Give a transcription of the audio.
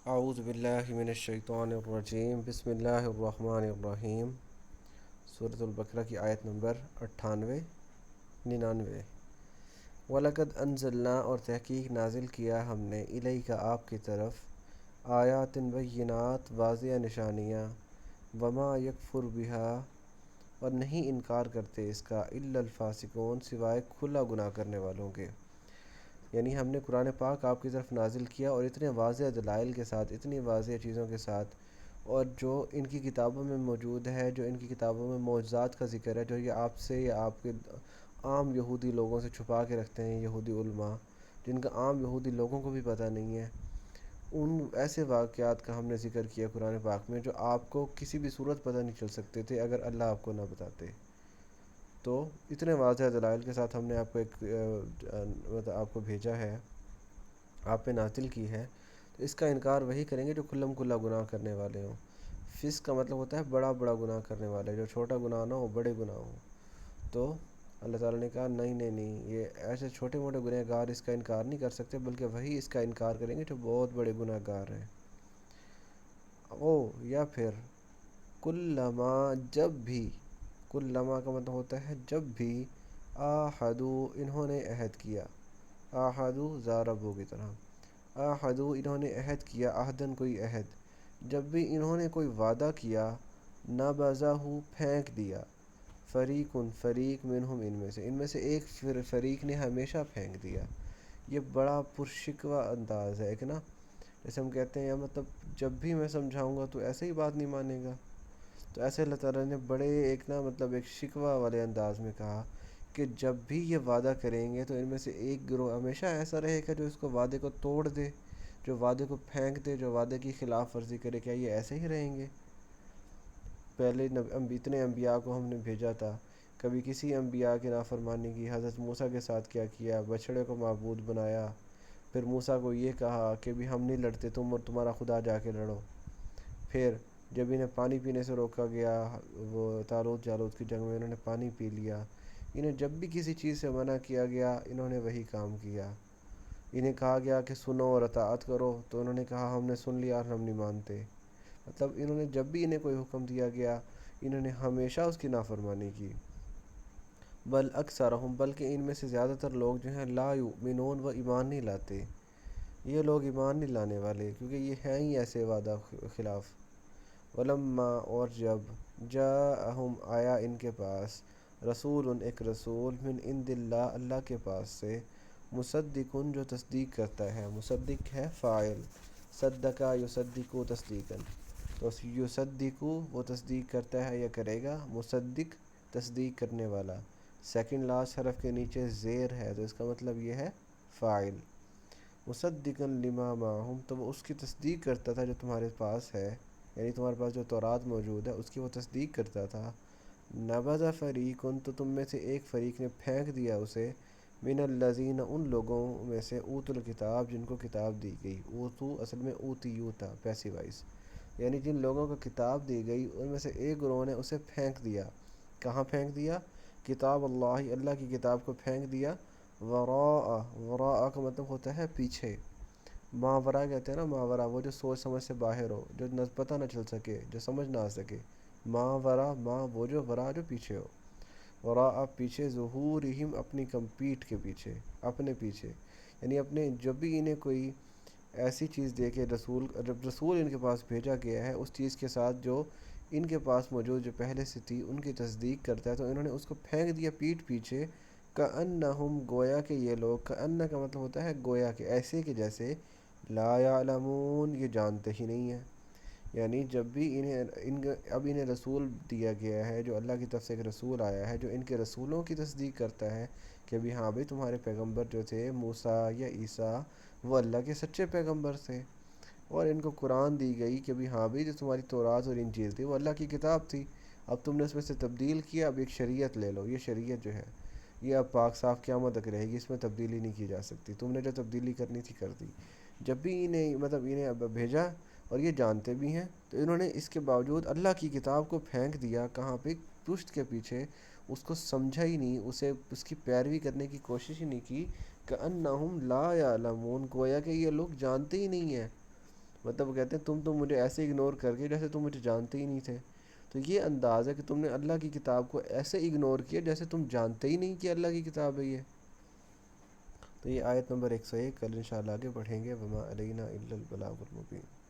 اعوذ باللہ من الشیطان الرجیم بسم اللہ الرحمن الرحیم۔ سورۃ البقرہ کی آیت نمبر 99۔ وَلَقَدْ أَنزَلْنَا اور تحقیق نازل کیا ہم نے الیک آپ کی طرف آیات بینات واضح نشانیاں وما یکفر بہا اور نہیں انکار کرتے اس کا الا الفاسقون سوائے کھلا گناہ کرنے والوں کے۔ یعنی ہم نے قرآن پاک آپ کی طرف نازل کیا اور اتنے واضح دلائل کے ساتھ، اتنی واضح چیزوں کے ساتھ، اور جو ان کی کتابوں میں موجود ہے، جو ان کی کتابوں میں معجزات کا ذکر ہے، جو یہ آپ سے یا آپ کے عام یہودی لوگوں سے چھپا کے رکھتے ہیں یہودی علماء، جن کا عام یہودی لوگوں کو بھی پتہ نہیں ہے، ان ایسے واقعات کا ہم نے ذکر کیا قرآن پاک میں جو آپ کو کسی بھی صورت پتہ نہیں چل سکتے تھے اگر اللہ آپ کو نہ بتاتے۔ تو اتنے واضح دلائل کے ساتھ ہم نے آپ کو آپ کو بھیجا ہے، آپ پہ نازل کی ہے، تو اس کا انکار وہی کریں گے جو کھلم کھلا گناہ کرنے والے ہوں۔ فسق کا مطلب ہوتا ہے بڑا بڑا گناہ کرنے والے، جو چھوٹا گناہ نہ ہو، بڑے گناہ ہوں۔ تو اللہ تعالیٰ نے کہا نہیں نہیں نہیں، یہ ایسے چھوٹے موٹے گنہ گار اس کا انکار نہیں کر سکتے، بلکہ وہی اس کا انکار کریں گے جو بہت بڑے گناہ گار ہیں۔ یا پھر کلما جب بھی، کلما کا مطلب ہوتا ہے جب بھی، آحدو انہوں نے عہد کیا، آحدو زاربو کی طرح، آحدو انہوں نے عہد کیا، عہدن کوئی عہد، جب بھی انہوں نے کوئی وعدہ کیا، نبذہ پھینک دیا، فریقن فریق منہم ان میں سے ایک فریق نے ہمیشہ پھینک دیا۔ یہ بڑا پرشکوہ انداز ہے ایک نا، جیسے ہم کہتے ہیں مطلب جب بھی میں سمجھاؤں گا تو ایسے ہی بات نہیں مانے گا، تو ایسے اللہ تعالیٰ نے بڑے ایک نا مطلب ایک شکوہ والے انداز میں کہا کہ جب بھی یہ وعدہ کریں گے تو ان میں سے ایک گروہ ہمیشہ ایسا رہے گا جو اس کو وعدے کو توڑ دے، جو وعدے کو پھینک دے، جو وعدے کی خلاف ورزی کرے۔ کیا یہ ایسے ہی رہیں گے؟ پہلے اتنے انبیاء کو ہم نے بھیجا تھا، کبھی کسی انبیاء کی نافرمانی کی۔ حضرت موسیٰ کے ساتھ کیا کیا، بچڑے کو معبود بنایا، پھر موسیٰ کو یہ کہا کہ بھی ہم نہیں لڑتے، تم اور تمہارا خدا جا کے لڑو۔ پھر جب انہیں پانی پینے سے روکا گیا، وہ طالوت جالوت کی جنگ میں انہوں نے پانی پی لیا، انہیں جب بھی کسی چیز سے منع کیا گیا انہوں نے وہی کام کیا۔ انہیں کہا گیا کہ سنو اور اطاعت کرو تو انہوں نے کہا ہم نے سن لیا اور ہم نہیں مانتے۔ مطلب انہوں نے جب بھی انہیں کوئی حکم دیا گیا انہوں نے ہمیشہ اس کی نافرمانی کی۔ بل اکثرہم بلکہ ان میں سے زیادہ تر لوگ جو ہیں لا یؤمنون وہ ایمان نہیں لاتے، یہ لوگ ایمان نہیں لانے والے کیونکہ یہ ہیں ہی ایسے وعدہ خلاف۔ ولما اور جب جاءہم آیا ان کے پاس رسول ایک رسول من عند اللہ اللہ کے پاس سے، مصدقن جو تصدیق کرتا ہے، مصدق ہے فاعل، صدقہ یصدقو تصدیقاً، تو یصدقو وہ تصدیق کرتا ہے یا کرے گا، مصدق تصدیق کرنے والا، سیکنڈ لاسٹ حرف کے نیچے زیر ہے تو اس کا مطلب یہ ہے فاعل۔ مصدقاً لما معہم تو وہ اس کی تصدیق کرتا تھا جو تمہارے پاس ہے، یعنی تمہارے پاس جو تورات موجود ہے اس کی وہ تصدیق کرتا تھا۔ نبذ فریقن تو تم میں سے ایک فریق نے پھینک دیا اسے، من الذین ان لوگوں میں سے اوتوا الکتاب جن کو کتاب دی گئی، اوتو اصل میں اوتیو تھا پیسیو وائس، یعنی جن لوگوں کو کتاب دی گئی ان میں سے ایک گروہ نے اسے پھینک دیا۔ کہاں پھینک دیا؟ کتاب اللہ اللہ کی کتاب کو پھینک دیا، وراء وراء کا مطلب ہوتا ہے پیچھے، ماورا کہتے ہیں نا، ماورا وہ جو سوچ سمجھ سے باہر ہو، جو پتہ نہ چل سکے، جو سمجھ نہ آ سکے، ماورا ماں وہ جو ورا جو پیچھے ہو، وراء پیچھے، ظہورہم اپنی پیٹھ کے پیچھے، اپنے پیچھے، یعنی اپنے جب بھی انہیں کوئی ایسی چیز دے کے جب رسول ان کے پاس بھیجا گیا ہے اس چیز کے ساتھ جو ان کے پاس موجود جو پہلے سے تھی ان کی تصدیق کرتا ہے، تو انہوں نے اس کو پھینک دیا پیٹھ پیچھے، کأنہم گویا کہ یہ لوگ، کأن کا مطلب ہوتا ہے گویا کہ، ایسے کہ جیسے لا یعلمون یہ جانتے ہی نہیں ہیں۔ یعنی جب بھی اب انہیں رسول دیا گیا ہے جو اللہ کی طرف سے ایک رسول آیا ہے جو ان کے رسولوں کی تصدیق کرتا ہے کہ بھی ہاں بھائی تمہارے پیغمبر جو تھے موسیٰ یا عیسیٰ وہ اللہ کے سچے پیغمبر تھے، اور ان کو قرآن دی گئی کہ بھی ہاں بھائی جو تمہاری تورات اور انجیل تھی وہ اللہ کی کتاب تھی، اب تم نے اس میں سے تبدیل کیا، اب ایک شریعت لے لو، یہ شریعت جو ہے یہ اب پاک صاف قیامت تک رہے گی، اس میں تبدیلی نہیں کی جا سکتی، تم نے جو تبدیلی کرنی تھی کر دی۔ جب بھی انہیں اب بھیجا اور یہ جانتے بھی ہیں تو انہوں نے اس کے باوجود اللہ کی کتاب کو پھینک دیا، کہاں پہ؟ پشت کے پیچھے، اس کو سمجھا ہی نہیں، اس کی پیروی کرنے کی کوشش ہی نہیں کی، کأنہم لا یعلمون گویا کہ یہ لوگ جانتے ہی نہیں ہیں۔ مطلب وہ کہتے ہیں تم تو مجھے ایسے اگنور کر کے جیسے تم مجھے جانتے ہی نہیں تھے. تو یہ انداز ہے کہ تم نے اللہ کی کتاب کو ایسے اگنور کیا جیسے تم جانتے ہی نہیں کہ اللہ کی کتاب ہے یہ. تو یہ آیت نمبر 101. کل انشاءاللہ آگے بڑھیں گے. وما علینا الا البلاغ المبین.